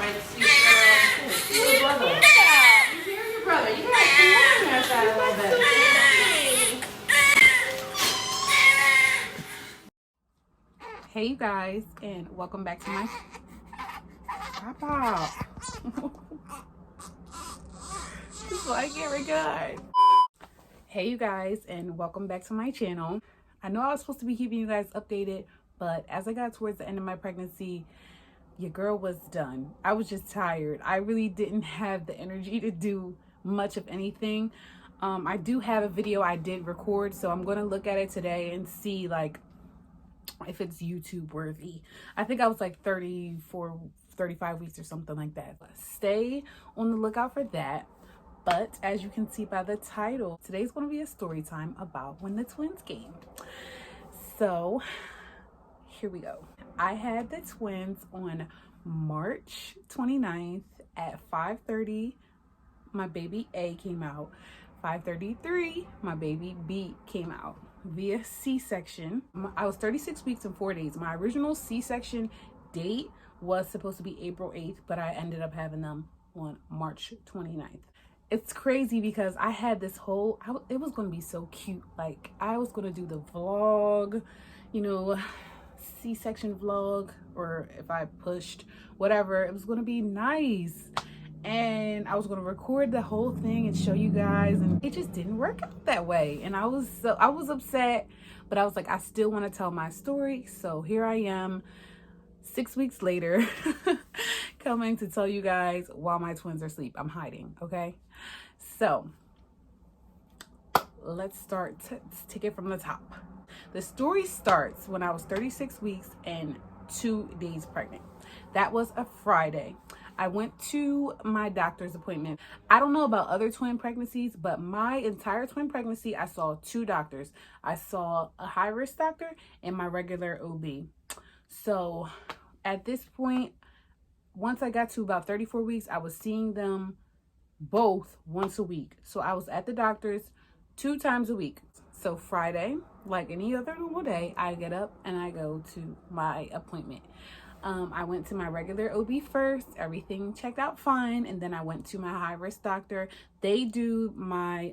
my sweet little brother. You hear your brother. You gotta come on outside a little bit. Hey you guys, and welcome back to my Pop. It's like here guys. Hey you guys, and welcome back to my channel. I know I was supposed to be keeping you guys updated, but as I got towards the end of my pregnancy, your girl was done. I was just tired. I really didn't have the energy to do much of anything. I do have a video I did record, so I'm going to look at it today and see like if it's YouTube worthy. I think I was like 34, 35 weeks or something like that. Stay on the lookout for that. But as you can see by the title, today's going to be a story time about when the twins came. So here we go. I had the twins on March 29th at 5:30. My baby A came out. 5:33, my baby B came out via C-section. I was 36 weeks and 4 days. My original C-section date was supposed to be April 8th, but I ended up having them on March 29th. It's crazy because I had this whole, it was going to be so cute. Like I was going to do the vlog, you know, C-section vlog, or if I pushed, whatever, it was going to be nice. And I was going to record the whole thing and show you guys, and it just didn't work out that way. And I was upset, but I was like, I still want to tell my story. So here I am 6 weeks later coming to tell you guys while my twins are asleep. I'm hiding, okay? So let's start to take it from the top. The story starts when I was 36 weeks and 2 days pregnant. That was a Friday. I went to my doctor's appointment. I don't know about other twin pregnancies, but my entire twin pregnancy, I saw 2 doctors. I saw a high-risk doctor and my regular OB. So at this point, once I got to about 34 weeks, I was seeing them both once a week. So I was at the doctor's 2 times a week. So Friday, like any other normal day, I get up and I go to my appointment. I went to my regular OB first. Everything checked out fine, and then I went to my high-risk doctor. They do my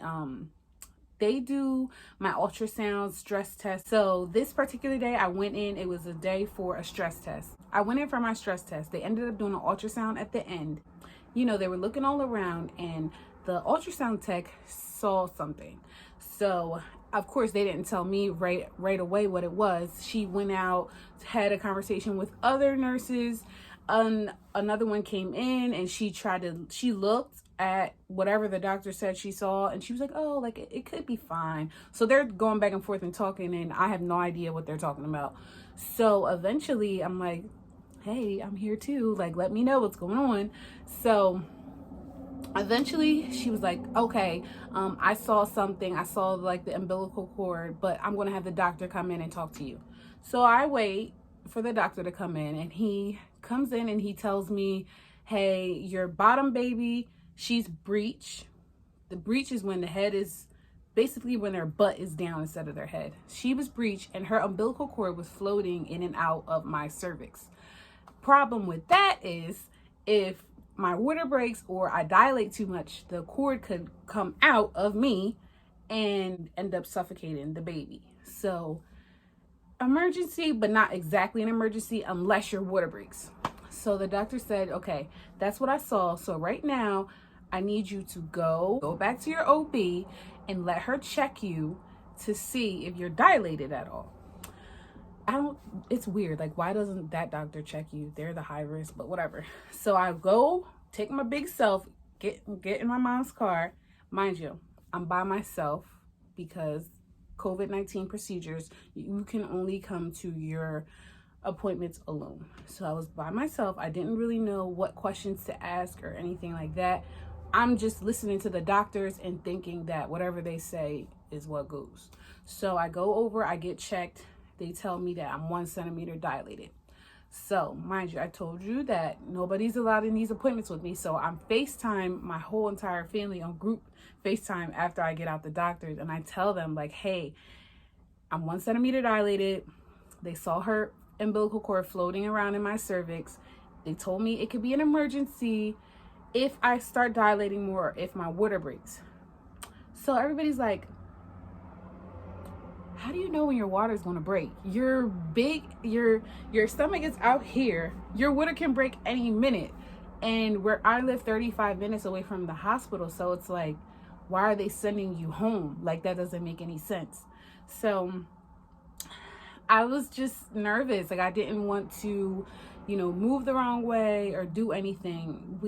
ultrasound stress test. So this particular day I went in, it was a day for a stress test. I went in for my stress test. They ended up doing an ultrasound at the end. You know, they were looking all around, and the ultrasound tech saw something. So of course they didn't tell me right away what it was. She went out, had a conversation with other nurses. Another one came in, and she looked at whatever the doctor said she saw, and she was like, oh, like it could be fine. So they're going back and forth and talking, and I have no idea what they're talking about. So eventually I'm like, hey, I'm here too, like let me know what's going on. So eventually she was like, okay, I saw something. I saw like the umbilical cord, but I'm going to have the doctor come in and talk to you. So I wait for the doctor to come in, and he comes in and he tells me, hey, your bottom baby, she's breech. The breech is when the head is, basically when their butt is down instead of their head. She was breech, and her umbilical cord was floating in and out of my cervix. Problem with that is, if my water breaks or I dilate too much, the cord could come out of me and end up suffocating the baby. So emergency, but not exactly an emergency unless your water breaks. So the doctor said, okay, that's what I saw. So right now I need you to go back to your OB and let her check you to see if you're dilated at all. It's weird. Like, why doesn't that doctor check you? They're the high risk, but whatever. So I go take my big self, get in my mom's car. Mind you, I'm by myself because COVID-19 procedures, you can only come to your appointments alone. So I was by myself. I didn't really know what questions to ask or anything like that. I'm just listening to the doctors and thinking that whatever they say is what goes. So I go over, I get checked. They tell me that I'm 1 centimeter dilated. So mind you, I told you that nobody's allowed in these appointments with me. So I'm FaceTime my whole entire family on group FaceTime after I get out the doctors. And I tell them like, hey, I'm 1 centimeter dilated. They saw her umbilical cord floating around in my cervix. They told me it could be an emergency if I start dilating more, if my water breaks. So everybody's like, how do you know when your water is going to break? Your stomach is out here. Your water can break any minute. And where I live 35 minutes away from the hospital. So it's like, why are they sending you home? Like, that doesn't make any sense. So I was just nervous. Like, I didn't want to, move the wrong way or do anything.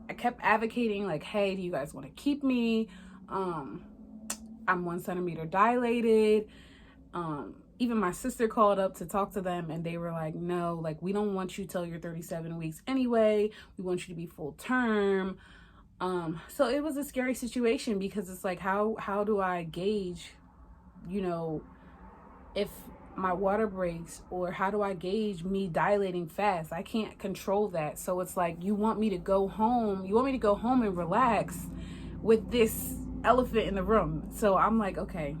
I kept advocating, like, hey, do you guys want to keep me? I'm 1 centimeter dilated. Even my sister called up to talk to them, and they were like, no, like, we don't want you till you're 37 weeks anyway. We want you to be full term. So it was a scary situation, because it's like, how do I gauge, if my water breaks, or how do I gauge me dilating fast? I can't control that. So it's like, you want me to go home and relax with this elephant in the room. So I'm like, okay.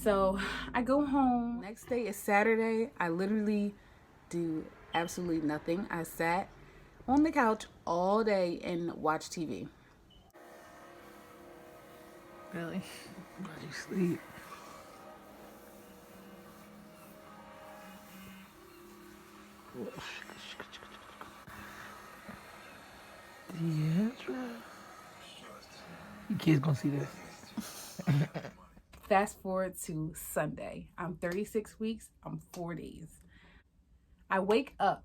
So I go home. Next day is Saturday. I literally do absolutely nothing. I sat on the couch all day and watched TV. Really? Why'd you sleep? Yeah, that's right. You kids gonna see this. Fast forward to Sunday. I'm 36 weeks. I'm 4 days. I wake up.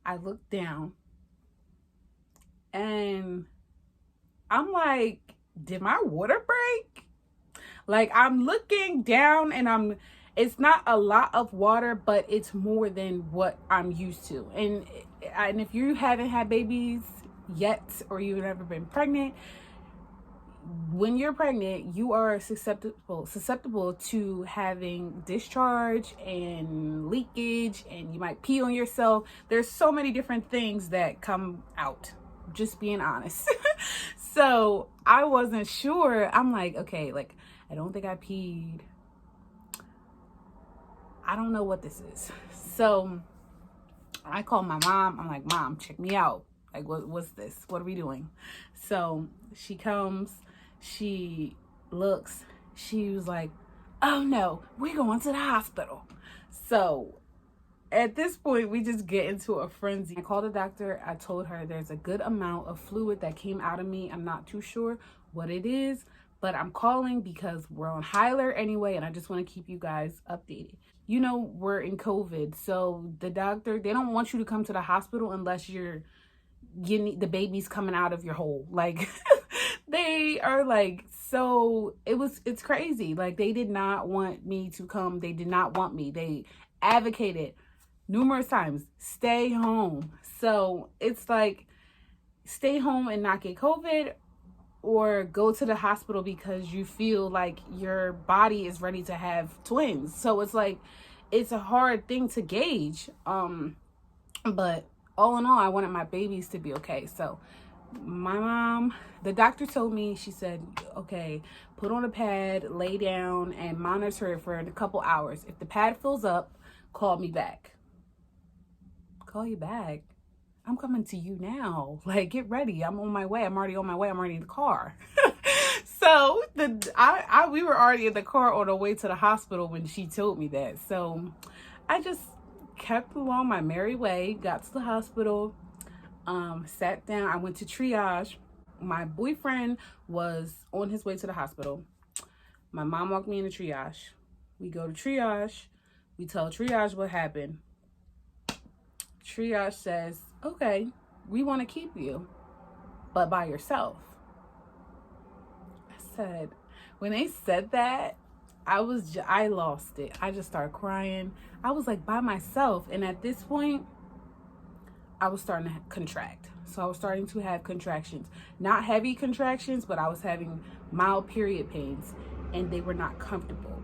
I look down. And I'm like, did my water break? Like, I'm looking down, and it's not a lot of water, but it's more than what I'm used to. And if you haven't had babies yet, or you've never been pregnant, when you're pregnant, you are susceptible to having discharge and leakage, and you might pee on yourself. There's so many different things that come out, just being honest. So I wasn't sure. I'm like, okay, like, I don't think I peed. I don't know what this is. So I call my mom. I'm like, Mom, check me out. Like, what's this? What are we doing? So she comes, she looks, she was like, oh no, we're going to the hospital. So at this point, we just get into a frenzy. I called the doctor. I told her there's a good amount of fluid that came out of me. I'm not too sure what it is, but I'm calling because we're on high alert anyway, and I just want to keep you guys updated. We're in COVID, so the doctor, they don't want you to come to the hospital unless the baby's coming out of your hole. Like, they are like, so it's crazy. Like, they did not want me to come. They did not want me. They advocated numerous times, stay home. So it's like, stay home and not get COVID, or go to the hospital because you feel like your body is ready to have twins. So it's like, it's a hard thing to gauge. But all in all, I wanted my babies to be okay. So my mom, the doctor told me, she said, okay, put on a pad, lay down, and monitor it for a couple hours. If the pad fills up, call me back. Call you back? I'm coming to you now. Like, get ready. I'm on my way. I'm already on my way. I'm already in the car. So we were already in the car on the way to the hospital when she told me that. So I just kept along my merry way, got to the hospital, sat down. I went to triage. My boyfriend was on his way to the hospital. My mom walked me into triage. We go to triage. We tell triage what happened. Triage says, okay, we want to keep you, but by yourself. I said, when they said that, I lost it. I just started crying. I was like, by myself. And at this point, I was starting to contract. So I was starting to have contractions. Not heavy contractions, but I was having mild period pains, and they were not comfortable.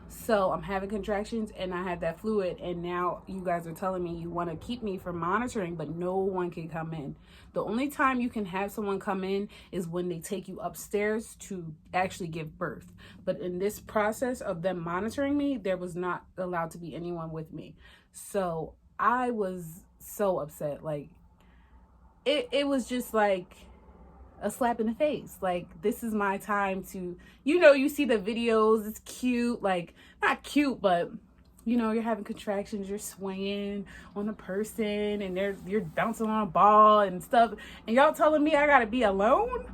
So I'm having contractions, and I had that fluid, and now you guys are telling me you want to keep me for monitoring, but no one can come in. The only time you can have someone come in is when they take you upstairs to actually give birth. But in this process of them monitoring me, there was not allowed to be anyone with me. So I was so upset. Like, it was just like a slap in the face. Like, this is my time to, you see the videos, it's cute, like, not cute, but you're having contractions, you're swaying on a person, and you're bouncing on a ball and stuff, and y'all telling me I gotta be alone?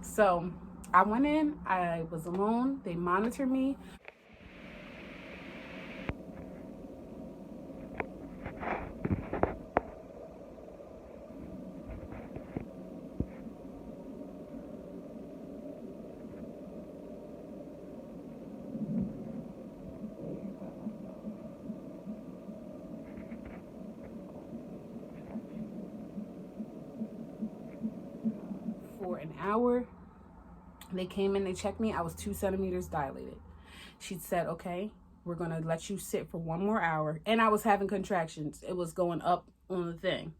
So I went in, I was alone, they monitored me. For an hour. They came in, they checked me. I was 2 centimeters dilated. She said, okay, we're going to let you sit for 1 more hour. And I was having contractions. It was going up on the thing.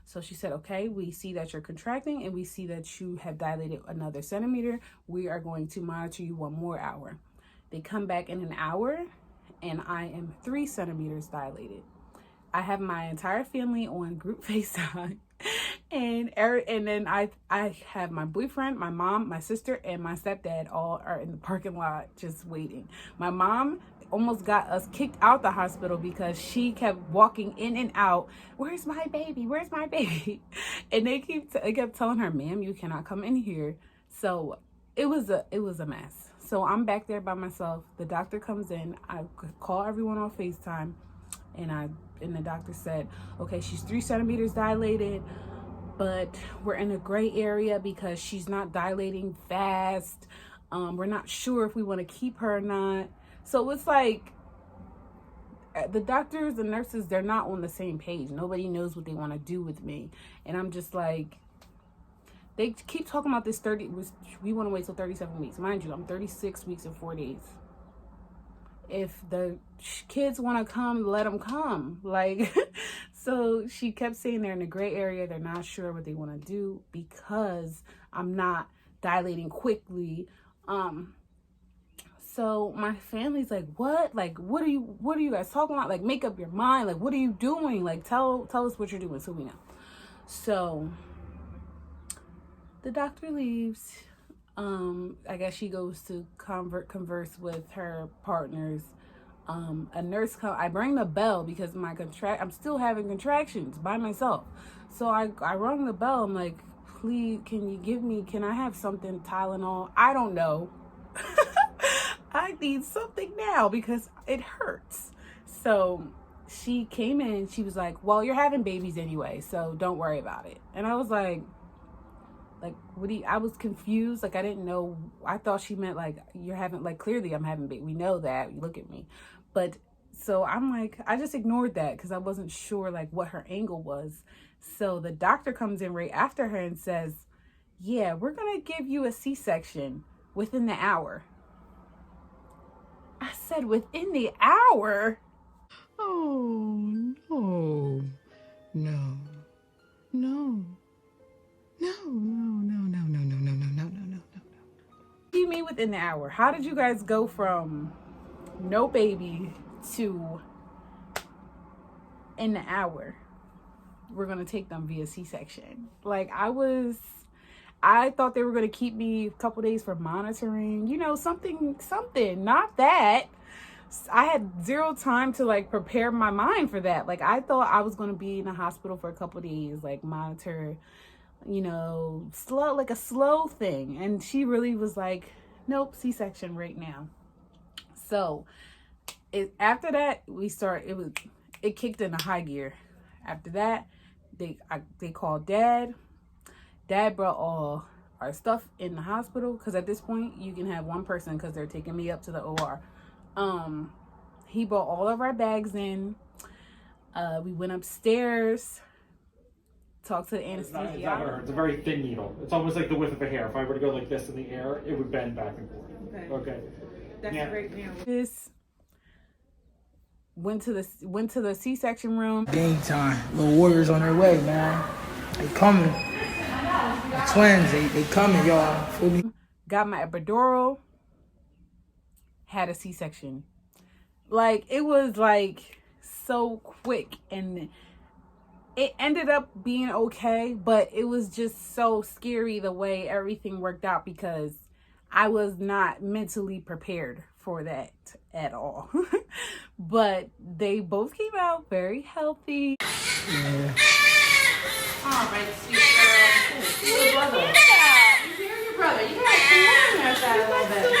So she said, okay, we see that you're contracting and we see that you have dilated another centimeter. We are going to monitor you 1 more hour. They come back in an hour and I am 3 centimeters dilated. I have my entire family on group FaceTime. And then I have my boyfriend, my mom, my sister, and my stepdad all are in the parking lot just waiting. My mom almost got us kicked out the hospital because she kept walking in and out. Where's my baby? Where's my baby? And they kept telling her, ma'am, you cannot come in here. So it was a mess. So I'm back there by myself. The doctor comes in. I call everyone on FaceTime, and the doctor said, okay, she's 3 centimeters dilated, but we're in a gray area because she's not dilating fast. We're not sure if we want to keep her or not. So it's like the doctors and nurses, they're not on the same page. Nobody knows what they want to do with me. And I'm just like, they keep talking about this we want to wait till 37 weeks. Mind you, I'm 36 weeks and 4 days. If the kids want to come, let them come. Like, so she kept saying they're in a gray area. They're not sure what they want to do because I'm not dilating quickly. So my family's like, what? Like, what are you guys talking about? Like, make up your mind. Like, what are you doing? Like, tell us what you're doing so we know. So the doctor leaves. I guess she goes to converse with her partners. A nurse I bring the bell because I'm still having contractions by myself. So I rung the bell. I'm like, please, can I have something, Tylenol? I don't know. I need something now because it hurts. So she came in, she was like, well, you're having babies anyway, so don't worry about it. And I was like, I was confused. Like, I didn't know. I thought she meant like, you're having, like, clearly I'm having baby. We know that. You look at me. But so I'm like, I just ignored that because I wasn't sure like what her angle was. So the doctor comes in right after her and says, yeah, we're going to give you a C-section within the hour. I said, within the hour? Oh, no. No. No. No. What do you mean within the hour? How did you guys go from no baby to in the hour we're gonna take them via C-section? Like, I thought they were gonna keep me a couple days for monitoring, something, not that. I had zero time to like prepare my mind for that. Like, I thought I was gonna be in the hospital for a couple days, like monitor, slow, like a slow thing. And she really was like, nope, C-section right now. So after that, it kicked into high gear. After that, they called Dad. Dad brought all our stuff in the hospital because at this point you can have one person because they're taking me up to the OR. He brought all of our bags in. We went upstairs, talked to the anesthesiologist. It's a very thin needle. It's almost like the width of a hair. If I were to go like this in the air, it would bend back and forth. Okay. That's a great news. This went to the C-section room. Game time. Little warriors on their way, man. They coming. The twins, they coming, y'all. Got my epidural. Had a C-section. Like, it was like so quick, and it ended up being okay, but it was just so scary the way everything worked out because I was not mentally prepared for that at all. But they both came out very healthy. Yeah. All right, sweet girl. See your brother. You hear your brother. You gotta come on that side a little bit.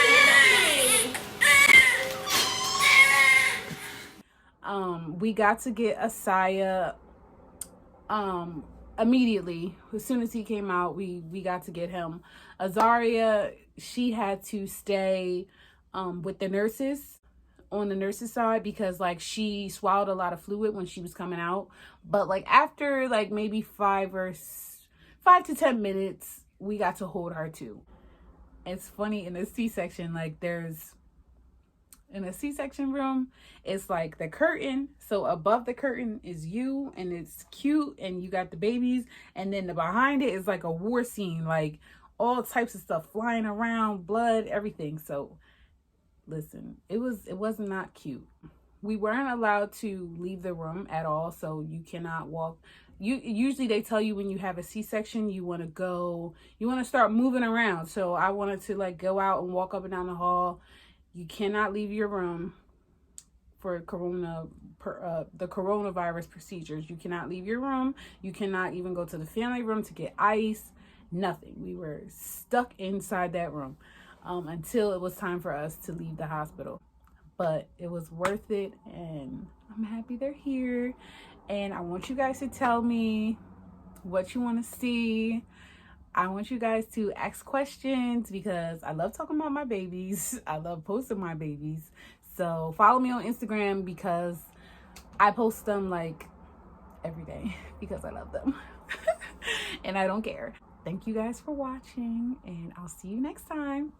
We got to get Asaya immediately. As soon as he came out, we got to get him. Azaria, she had to stay with the nurses, on the nurses side, because like she swallowed a lot of fluid when she was coming out. But like after like maybe 5 to 10 minutes, we got to hold her too. It's funny, in a C-section, like in a C-section room, it's like the curtain. So above the curtain is you, and it's cute, and you got the babies, and then the behind it is like a war scene, like all types of stuff flying around, blood, everything. So listen, it was not cute. We weren't allowed to leave the room at all, so you cannot walk. Usually they tell you when you have a C-section, you want to start moving around. So I wanted to like go out and walk up and down the hall. You cannot leave your room for the coronavirus procedures. You cannot leave your room. You cannot even go to the family room to get ice. Nothing. We were stuck inside that room until it was time for us to leave the hospital. But it was worth it, and I'm happy they're here. And I want you guys to tell me what you want to see. I want you guys to ask questions because I love talking about my babies. I love posting my babies. So follow me on Instagram because I post them like every day because I love them. And I don't care. Thank you guys for watching, and I'll see you next time.